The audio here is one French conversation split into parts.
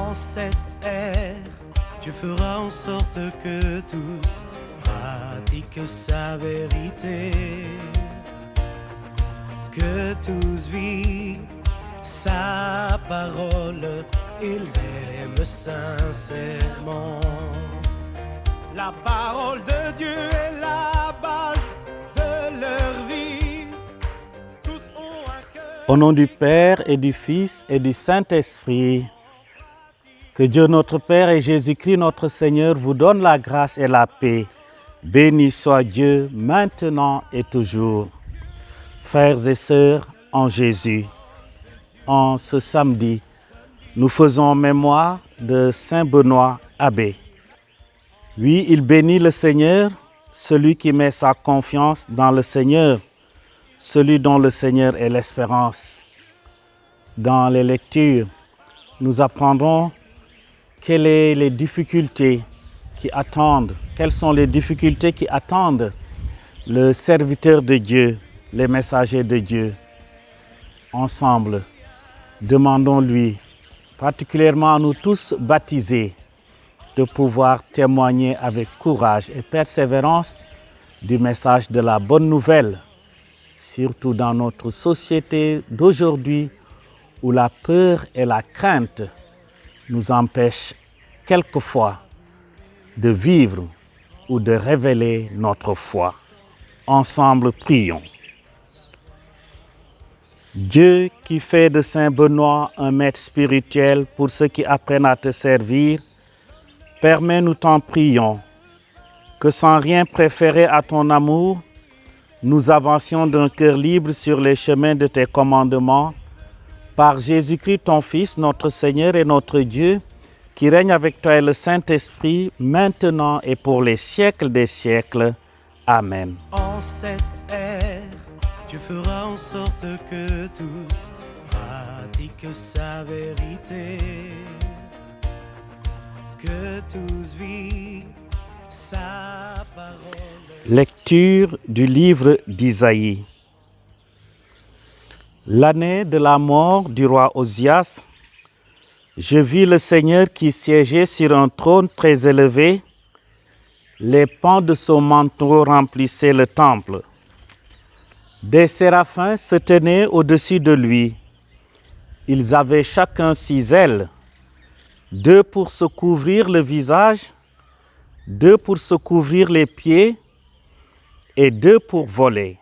En cette ère, Dieu fera en sorte que tous pratiquent sa vérité, que tous vivent sa parole et l'aiment sincèrement. La parole de Dieu est la base de leur vie. Tous ont un cœur. Au nom du Père et du Fils et du Saint-Esprit, que Dieu notre Père et Jésus-Christ notre Seigneur vous donnent la grâce et la paix. Béni soit Dieu maintenant et toujours. Frères et sœurs en Jésus, en ce samedi, nous faisons mémoire de Saint Benoît Abbé. Oui, il bénit le Seigneur, celui qui met sa confiance dans le Seigneur, celui dont le Seigneur est l'espérance. Dans les lectures, nous apprendrons quelles sont les difficultés qui attendent le serviteur de Dieu, les messagers de Dieu. Ensemble, demandons-lui, particulièrement à nous tous baptisés, de pouvoir témoigner avec courage et persévérance du message de la bonne nouvelle, surtout dans notre société d'aujourd'hui où la peur et la crainte nous empêchent quelquefois de vivre ou de révéler notre foi. Ensemble, prions. Dieu qui fait de Saint Benoît un maître spirituel pour ceux qui apprennent à te servir, permets, nous t'en prions, que sans rien préférer à ton amour, nous avancions d'un cœur libre sur les chemins de tes commandements, par Jésus-Christ ton Fils, notre Seigneur et notre Dieu, qui règne avec toi et le Saint-Esprit, maintenant et pour les siècles des siècles. Amen. En cette ère, Dieu fera en sorte que tous pratiquent sa vérité, que tous vivent sa parole. Lecture du livre d'Isaïe. L'année de la mort du roi Osias, je vis le Seigneur qui siégeait sur un trône très élevé. Les pans de son manteau remplissaient le temple. Des séraphins se tenaient au-dessus de lui. Ils avaient chacun 6 ailes, 2 pour se couvrir le visage, 2 pour se couvrir les pieds et 2 pour voler.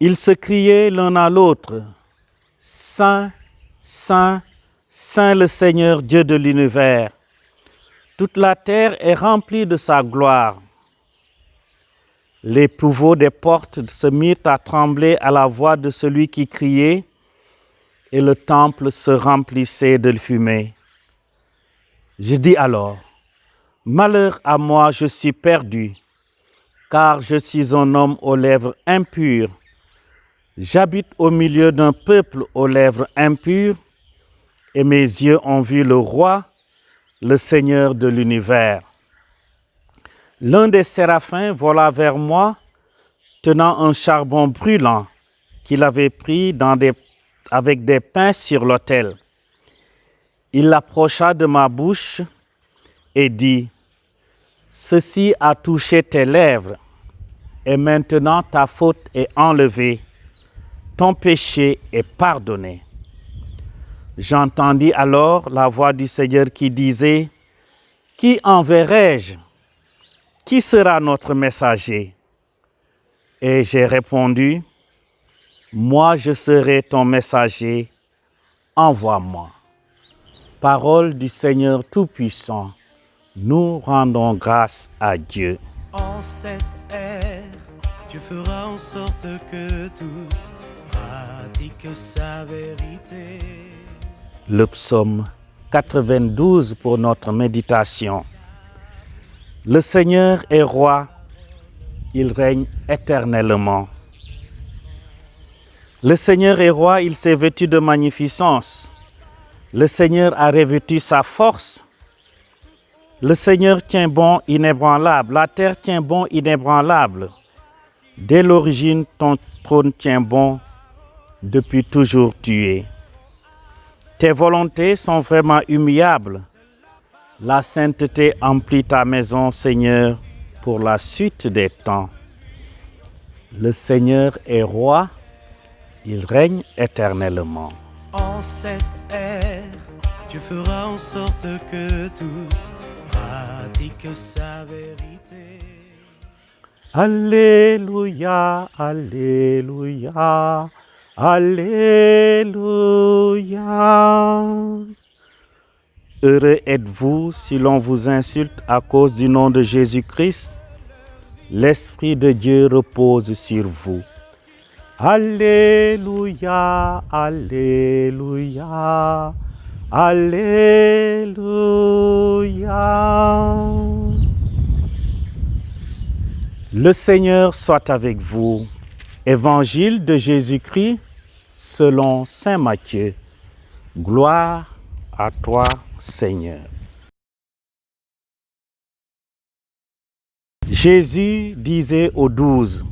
Ils se criaient l'un à l'autre, « Saint, Saint, Saint le Seigneur Dieu de l'univers, toute la terre est remplie de sa gloire. » Les pivot des portes se mirent à trembler à la voix de celui qui criait, et le temple se remplissait de fumée. Je dis alors, « Malheur à moi, je suis perdu, car je suis un homme aux lèvres impures. J'habite au milieu d'un peuple aux lèvres impures, et mes yeux ont vu le roi, le Seigneur de l'univers. » L'un des séraphins vola vers moi, tenant un charbon brûlant qu'il avait pris avec des pains sur l'autel. Il l'approcha de ma bouche et dit, « Ceci a touché tes lèvres, et maintenant ta faute est enlevée, ton péché est pardonné. » J'entendis alors la voix du Seigneur qui disait, « Qui enverrai-je? Qui sera notre messager? » Et j'ai répondu, « Moi je serai ton messager, envoie-moi. » Parole du Seigneur Tout-Puissant, nous rendons grâce à Dieu. En cette ère, Dieu fera en sorte que tous pratiquent sa vérité. Le psaume 92 pour notre méditation. Le Seigneur est roi, il règne éternellement. Le Seigneur est roi, il s'est vêtu de magnificence. Le Seigneur a revêtu sa force. Le Seigneur tient bon, inébranlable. La terre tient bon, inébranlable. Dès l'origine, ton trône tient bon, depuis toujours tu es. Tes volontés sont vraiment humiliables. La sainteté emplit ta maison, Seigneur, pour la suite des temps. Le Seigneur est roi, il règne éternellement. En cette ère, Dieu fera en sorte que tous pratiquent sa vérité. Alléluia, Alléluia, Alléluia. Heureux êtes-vous si l'on vous insulte à cause du nom de Jésus-Christ. L'Esprit de Dieu repose sur vous. Alléluia, Alléluia, Alléluia. Le Seigneur soit avec vous. Évangile de Jésus-Christ selon saint Matthieu. Gloire à toi, Seigneur. Jésus disait aux 12,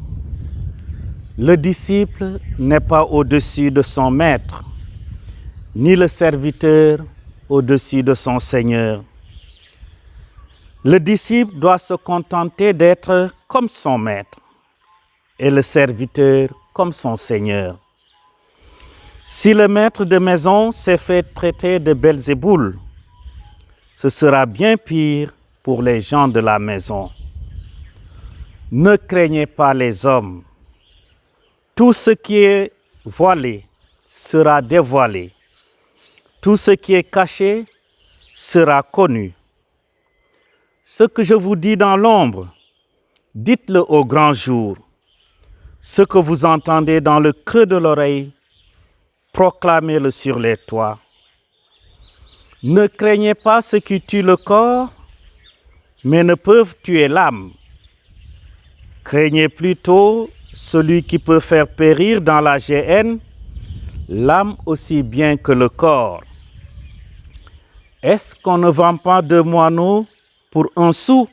le disciple n'est pas au-dessus de son maître, ni le serviteur au-dessus de son Seigneur. Le disciple doit se contenter d'être comme son maître et le serviteur comme son Seigneur. Si le maître de maison s'est fait traiter de Belzéboul, ce sera bien pire pour les gens de la maison. Ne craignez pas les hommes. Tout ce qui est voilé sera dévoilé. Tout ce qui est caché sera connu. Ce que je vous dis dans l'ombre, dites-le au grand jour. Ce que vous entendez dans le creux de l'oreille, proclamez-le sur les toits. Ne craignez pas ceux qui tuent le corps, mais ne peuvent tuer l'âme. Craignez plutôt celui qui peut faire périr dans la géhenne l'âme aussi bien que le corps. Est-ce qu'on ne vend pas 2 moineaux pour 1 sou?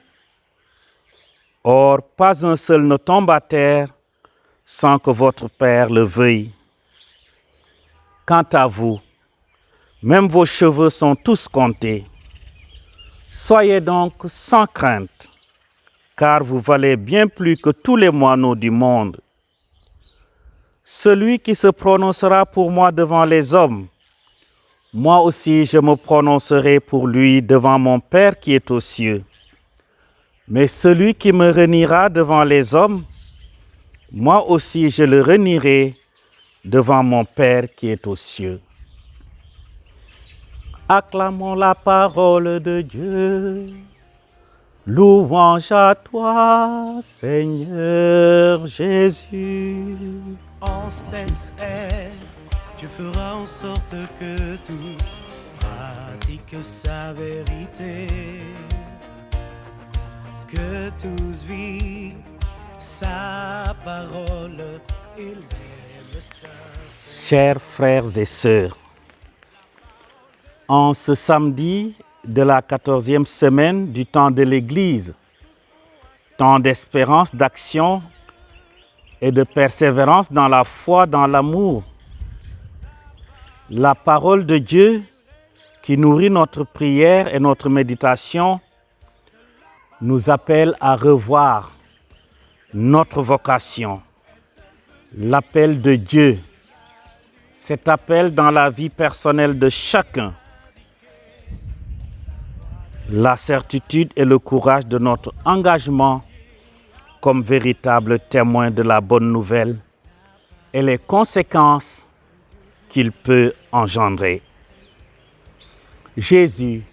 Or, pas un seul ne tombe à terre sans que votre Père le veuille. Quant à vous, même vos cheveux sont tous comptés. Soyez donc sans crainte, car vous valez bien plus que tous les moineaux du monde. Celui qui se prononcera pour moi devant les hommes, moi aussi je me prononcerai pour lui devant mon Père qui est aux cieux. Mais celui qui me reniera devant les hommes, moi aussi je le renierai devant mon Père qui est aux cieux. Acclamons la parole de Dieu. Louange à toi, Seigneur Jésus. En cette ère, Dieu fera en sorte que tous pratiquent sa vérité. Que tous vivent sa parole et l'aiment sa. Chers frères et sœurs, en ce samedi de la 14e semaine du temps de l'Église, temps d'espérance, d'action et de persévérance dans la foi, dans l'amour, la parole de Dieu qui nourrit notre prière et notre méditation nous appelle à revoir notre vocation, l'appel de Dieu, cet appel dans la vie personnelle de chacun, la certitude et le courage de notre engagement comme véritable témoin de la bonne nouvelle et les conséquences qu'il peut engendrer. Jésus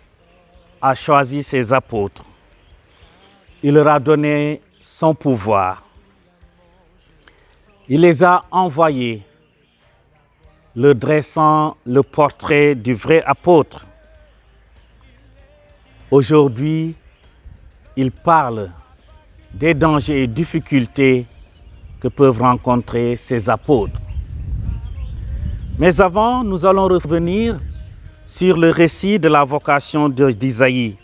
a choisi ses apôtres. Il leur a donné son pouvoir. Il les a envoyés, leur dressant le portrait du vrai apôtre. Aujourd'hui, il parle des dangers et difficultés que peuvent rencontrer ces apôtres. Mais avant, nous allons revenir sur le récit de la vocation d'Isaïe.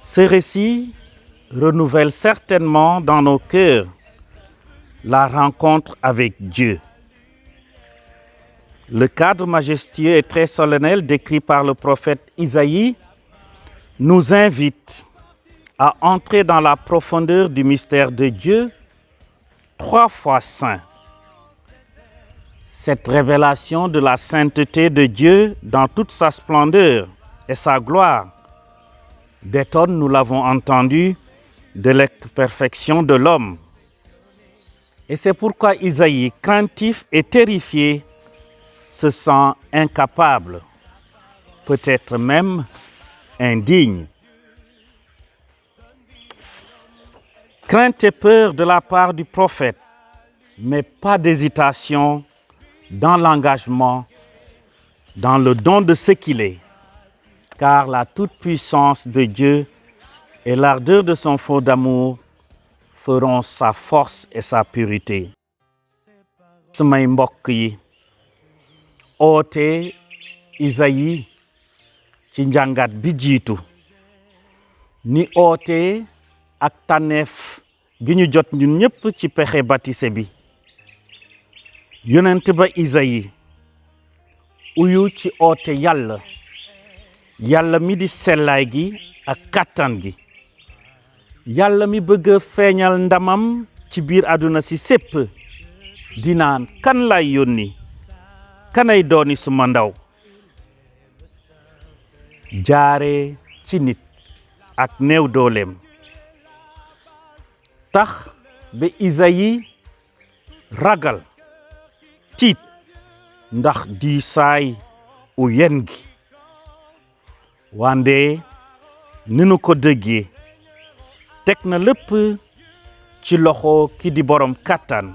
Ce récit renouvelle certainement dans nos cœurs la rencontre avec Dieu. le cadre majestueux et très solennel décrit par le prophète Isaïe nous invite à entrer dans la profondeur du mystère de Dieu, 3 fois saint. Cette révélation de la sainteté de Dieu dans toute sa splendeur et sa gloire détonne, nous l'avons entendu, de l'imperfection de l'homme. Et c'est pourquoi Isaïe, craintif et terrifié, se sent incapable, peut-être même indigne. Crainte et peur de la part du prophète, mais pas d'hésitation dans l'engagement, dans le don de ce qu'il est, car la toute-puissance de Dieu et l'ardeur de son feu d'amour feront sa force et sa pureté. Samay mbokk yi, oote Isaïe ci njàngat bi jiitu ni oote ak tànneef gi ñu jot ñun ñëpp ci pexe baptisé bi. Yonent ba Isaïe uyu ci oote Yàlla mi di sellaay gi ak kàttan gi. Yàlla mi bëgg a feeñal ndamam ci biir àdduna si sépp di naan kan lay yónni, kanay dooni suma ndaw. Jaare ci nit ak néew dooleem tax ba Isaïe ragal tiit ndax diisaay u yen gi. Wande ni nu ko dëggee teg na lépp ci loxo ki di borom kàttan,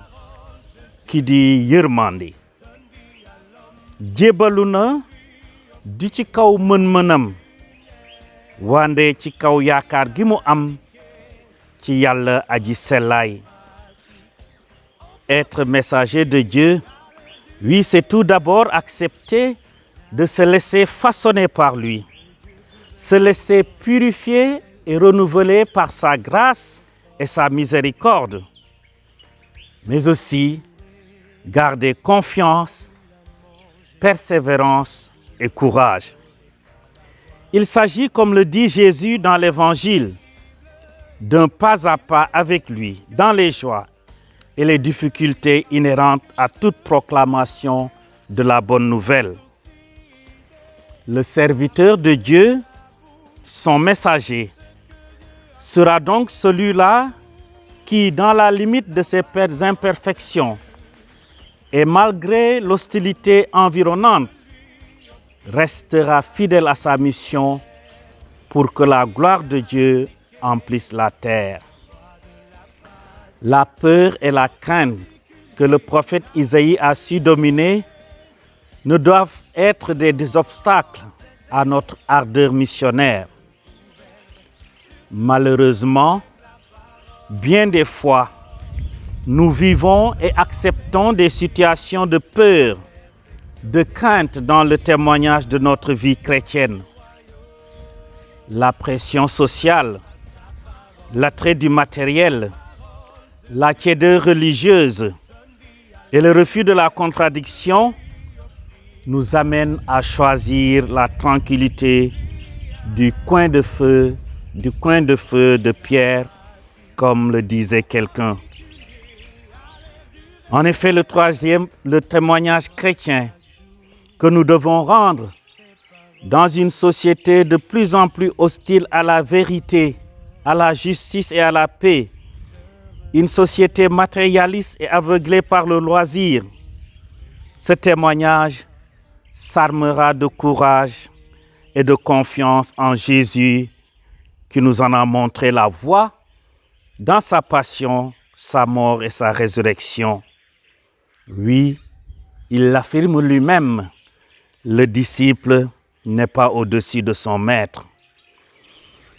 ki di yërmande. Jébalu na di ci kaw mën-mënam, wande ci kaw yaakaar gi mu am ci Yàlla aji sellaay. Être messager de Dieu, oui, c'est tout d'abord accepter de se laisser façonner par lui, se laisser purifier et renouveler par sa grâce et sa miséricorde, mais aussi garder confiance, persévérance et courage. Il s'agit, comme le dit Jésus dans l'Évangile, d'un pas à pas avec lui dans les joies et les difficultés inhérentes à toute proclamation de la bonne nouvelle. Le serviteur de Dieu, son messager, sera donc celui-là qui, dans la limite de ses imperfections et malgré l'hostilité environnante, restera fidèle à sa mission pour que la gloire de Dieu emplisse la terre. La peur et la crainte que le prophète Isaïe a su dominer ne doivent être des obstacles à notre ardeur missionnaire. Malheureusement, bien des fois, nous vivons et acceptons des situations de peur, de crainte dans le témoignage de notre vie chrétienne. La pression sociale, l'attrait du matériel, la tiédeur religieuse et le refus de la contradiction nous amènent à choisir la tranquillité du coin de feu de pierre, comme le disait quelqu'un. En effet, le témoignage chrétien que nous devons rendre dans une société de plus en plus hostile à la vérité, à la justice et à la paix, une société matérialiste et aveuglée par le loisir, ce témoignage s'armera de courage et de confiance en Jésus qui nous en a montré la voie dans sa passion, sa mort et sa résurrection. Oui, il l'affirme lui-même, le disciple n'est pas au-dessus de son maître.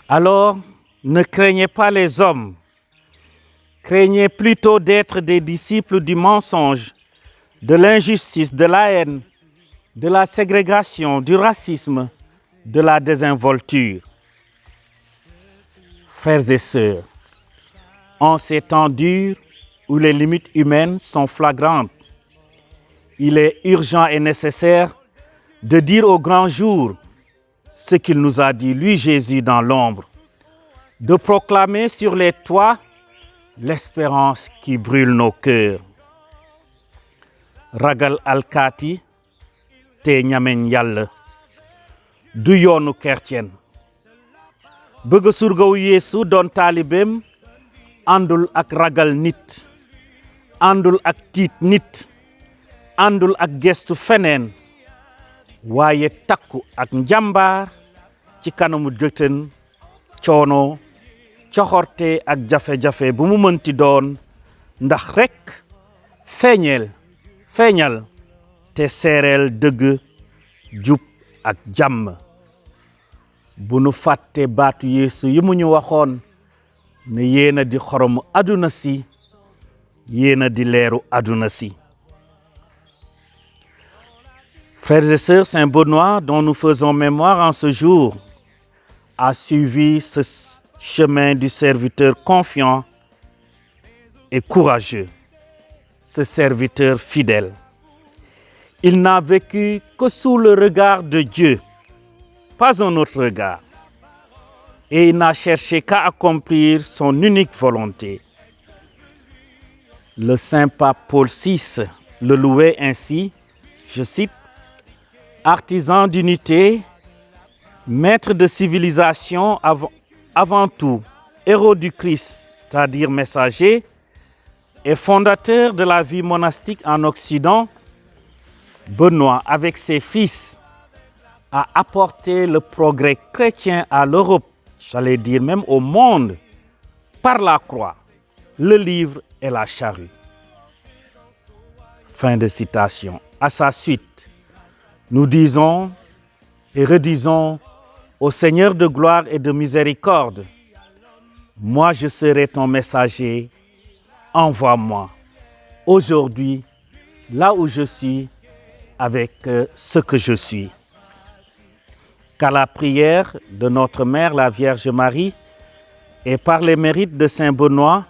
Alors, ne craignez pas les hommes, craignez plutôt d'être des disciples du mensonge, de l'injustice, de la haine, de la ségrégation, du racisme, de la désinvolture. Frères et sœurs, en ces temps durs où les limites humaines sont flagrantes, il est urgent et nécessaire de dire au grand jour ce qu'il nous a dit, lui Jésus dans l'ombre, de proclamer sur les toits l'espérance qui brûle nos cœurs. Ragal alkaati te ñameñ Yàlla du yoonu chrétien. Bëgg surgaw Yeesu doon taalibeem àndul ak ragal nit, àndul ak tiit nit, àndul ak gestu feneen, waaye takku ak njàmbaar ci kanamu dëtën, coono, coxorte ak jafe-jafe bu mu mënti doon, ndax rekk feeñal te seereel dëgg, jub ak jàmm. Bu nu fàtte baatu Yeesu yi mu ñu waxoon ne yéena di xoromu àdduna si, yéena di leeru àdduna si. Frères et sœurs, Saint Benoît, dont nous faisons mémoire en ce jour, a suivi ce chemin du serviteur confiant et courageux, ce serviteur fidèle. Il n'a vécu que sous le regard de Dieu, pas un autre regard, et il n'a cherché qu'à accomplir son unique volonté. Le saint pape Paul VI le louait ainsi, je cite, « Artisan d'unité, maître de civilisation avant tout, héros du Christ, c'est-à-dire messager, et fondateur de la vie monastique en Occident, Benoît, avec ses fils, a apporté le progrès chrétien à l'Europe, j'allais dire même au monde, par la croix, le livre et la charrue. » Fin de citation. À sa suite, nous disons et redisons au Seigneur de gloire et de miséricorde, « Moi je serai ton messager, envoie-moi aujourd'hui, là où je suis, avec ce que je suis. » Qu'à la prière de notre Mère, la Vierge Marie, et par les mérites de Saint Benoît,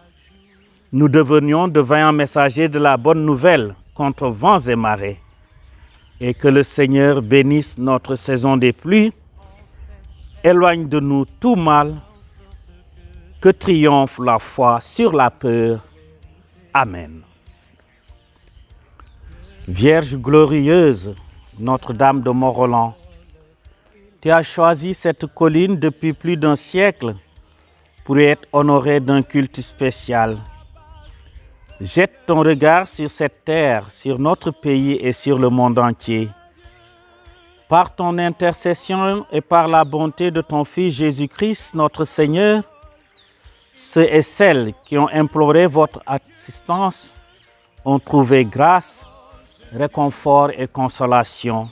nous devenions de vaillants messagers de la bonne nouvelle contre vents et marées, et que le Seigneur bénisse notre saison des pluies, éloigne de nous tout mal, que triomphe la foi sur la peur. Amen. Vierge glorieuse, Notre-Dame de Mont-Roland, tu as choisi cette colline depuis plus d'1 siècle pour être honorée d'un culte spécial. Jette ton regard sur cette terre, sur notre pays et sur le monde entier. Par ton intercession et par la bonté de ton Fils Jésus-Christ, notre Seigneur, ceux et celles qui ont imploré votre assistance ont trouvé grâce, réconfort et consolation.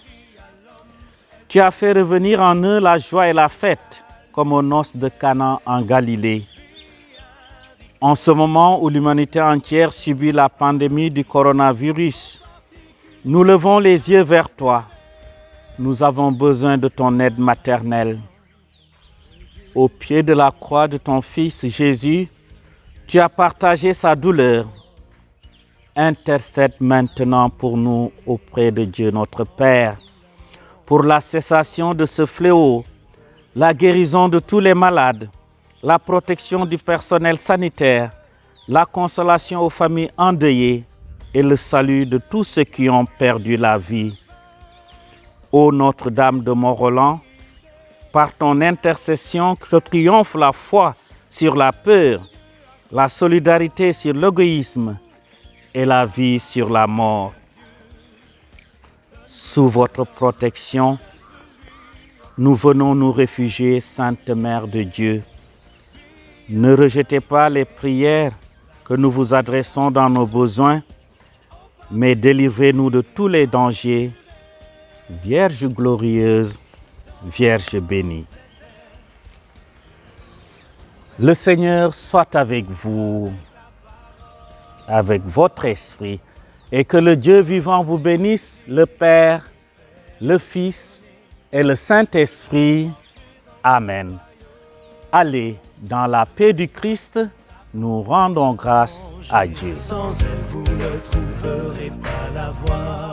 Tu as fait revenir en eux la joie et la fête, comme aux noces de Cana en Galilée. En ce moment où l'humanité entière subit la pandémie du coronavirus, nous levons les yeux vers toi. Nous avons besoin de ton aide maternelle. Au pied de la croix de ton Fils Jésus, tu as partagé sa douleur. Intercède maintenant pour nous auprès de Dieu notre Père, pour la cessation de ce fléau, la guérison de tous les malades, la protection du personnel sanitaire, la consolation aux familles endeuillées et le salut de tous ceux qui ont perdu la vie. Ô Notre-Dame de Mont-Roland, par ton intercession que triomphe la foi sur la peur, la solidarité sur l'égoïsme et la vie sur la mort. Sous votre protection, nous venons nous réfugier, Sainte Mère de Dieu. Ne rejetez pas les prières que nous vous adressons dans nos besoins, mais délivrez-nous de tous les dangers. Vierge glorieuse, Vierge bénie. Le Seigneur soit avec vous, avec votre esprit, et que le Dieu vivant vous bénisse, le Père, le Fils et le Saint-Esprit. Amen. Allez dans la paix du Christ nous rendons grâce à Dieu. Sans elle, vous ne trouverez pas la voie.